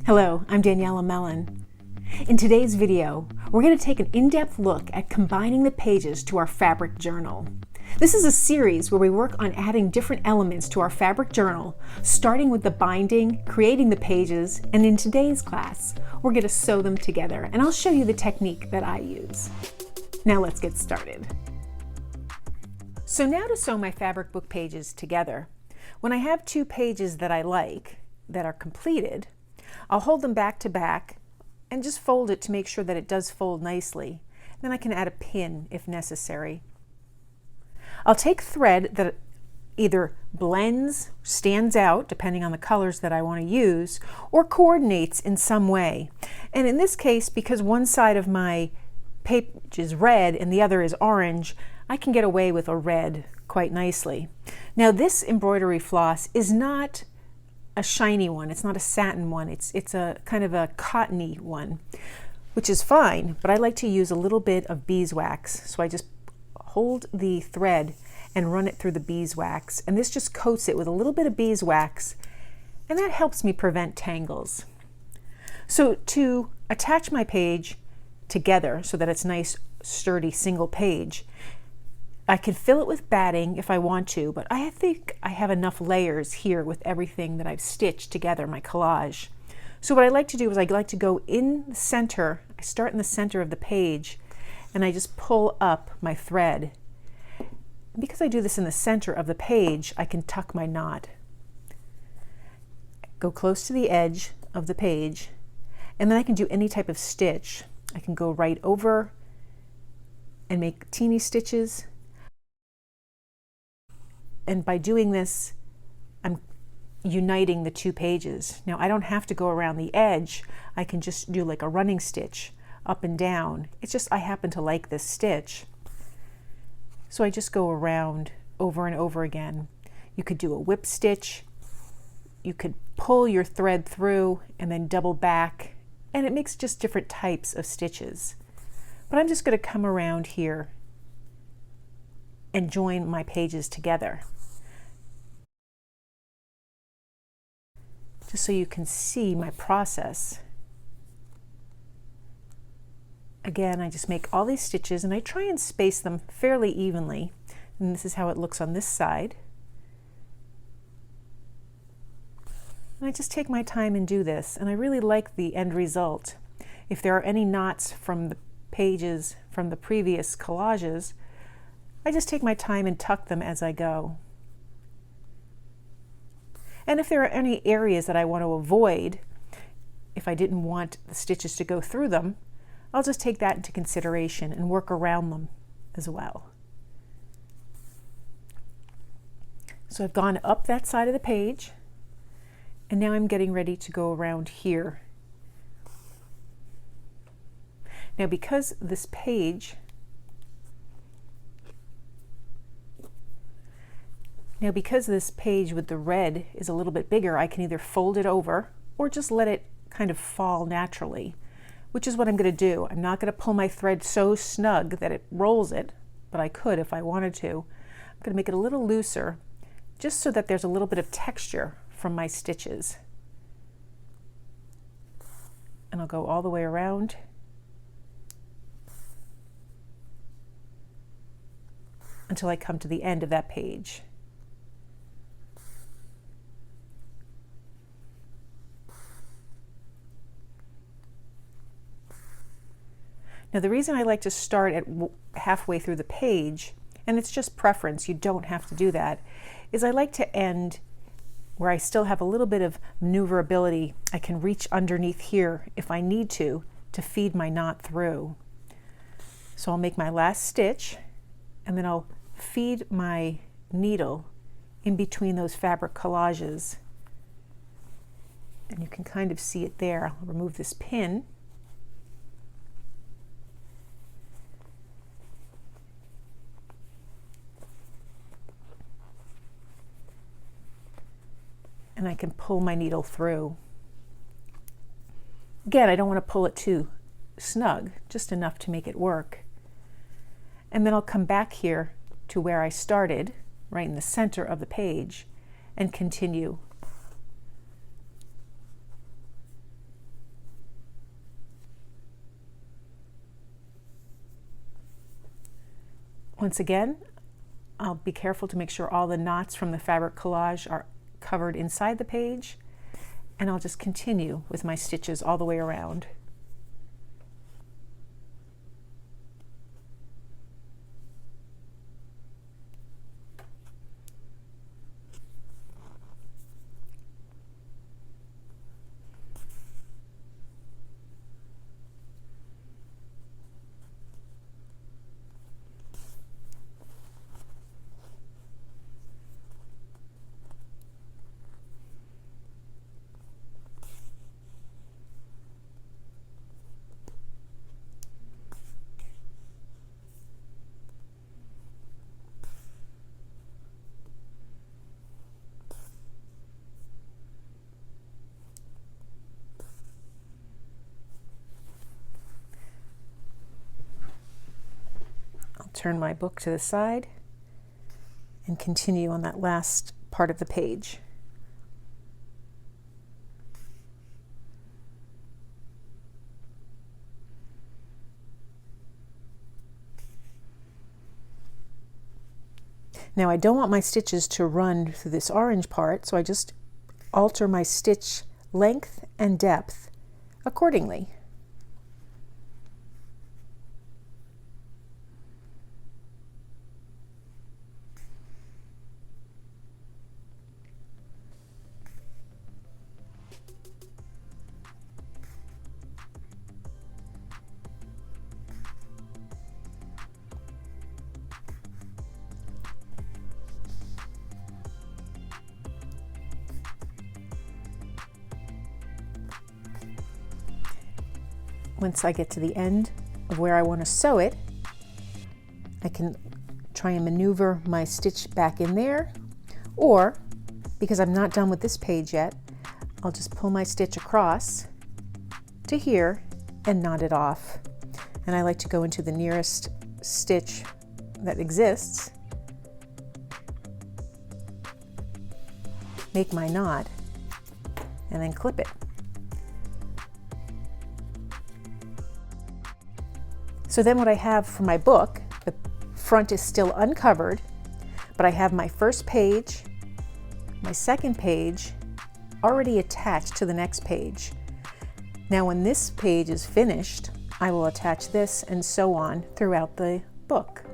Hello, I'm Daniela Mellen. In today's video, we're going to take an in-depth look at combining the pages to our fabric journal. This is a series where we work on adding different elements to our fabric journal, starting with the binding, creating the pages, and in today's class, we're going to sew them together, and I'll show you the technique that I use. Now let's get started. So now to sew my fabric book pages together. When I have two pages that I like, that are completed, I'll hold them back to back and just fold it to make sure that it does fold nicely. Then I can add a pin if necessary. I'll take thread that either blends, stands out, depending on the colors that I want to use, or coordinates in some way. And in this case, because one side of my page is red and the other is orange, I can get away with a red quite nicely. Now this embroidery floss is not a shiny one, it's not a satin one, it's a kind of a cottony one, which is fine, but I like to use a little bit of beeswax. So I just hold the thread and run it through the beeswax, and this just coats it with a little bit of beeswax, and that helps me prevent tangles. So to attach my page together so that it's nice, sturdy, single page, I can fill it with batting if I want to, but I think I have enough layers here with everything that I've stitched together, my collage. So what I like to do is I like to go in the center, I start in the center of the page, and I just pull up my thread. And because I do this in the center of the page, I can tuck my knot. Go close to the edge of the page, and then I can do any type of stitch. I can go right over and make teeny stitches. And by doing this, I'm uniting the two pages. Now I don't have to go around the edge. I can just do like a running stitch up and down. It's just I happen to like this stitch. So I just go around over and over again. You could do a whip stitch. You could pull your thread through and then double back, and it makes just different types of stitches. But I'm just going to come around here and join my pages together, just so you can see my process. Again, I just make all these stitches and I try and space them fairly evenly, and this is how it looks on this side. And I just take my time and do this, and I really like the end result. If there are any knots from the pages from the previous collages, I just take my time and tuck them as I go. And if there are any areas that I want to avoid, if I didn't want the stitches to go through them, I'll just take that into consideration and work around them as well. So I've gone up that side of the page, and now I'm getting ready to go around here. Now because this page with the red is a little bit bigger, I can either fold it over or just let it kind of fall naturally, which is what I'm going to do. I'm not going to pull my thread so snug that it rolls it, but I could if I wanted to. I'm going to make it a little looser, just so that there's a little bit of texture from my stitches. And I'll go all the way around. Until I come to the end of that page. Now the reason I like to start at halfway through the page, and it's just preference, you don't have to do that, is I like to end where I still have a little bit of maneuverability. I can reach underneath here if I need to feed my knot through. So I'll make my last stitch, and then I'll feed my needle in between those fabric collages. And you can kind of see it there. I'll remove this pin. And I can pull my needle through. Again, I don't want to pull it too snug, just enough to make it work. And then I'll come back here to where I started, right in the center of the page, and continue. Once again, I'll be careful to make sure all the knots from the fabric collage are covered inside the page, and I'll just continue with my stitches all the way around. Turn my book to the side and continue on that last part of the page. Now I don't want my stitches to run through this orange part, so I just alter my stitch length and depth accordingly. Once I get to the end of where I want to sew it, I can try and maneuver my stitch back in there, or because I'm not done with this page yet, I'll just pull my stitch across to here and knot it off. And I like to go into the nearest stitch that exists, make my knot, and then clip it. So then what I have for my book, the front is still uncovered, but I have my first page, my second page already attached to the next page. Now when this page is finished, I will attach this and so on throughout the book.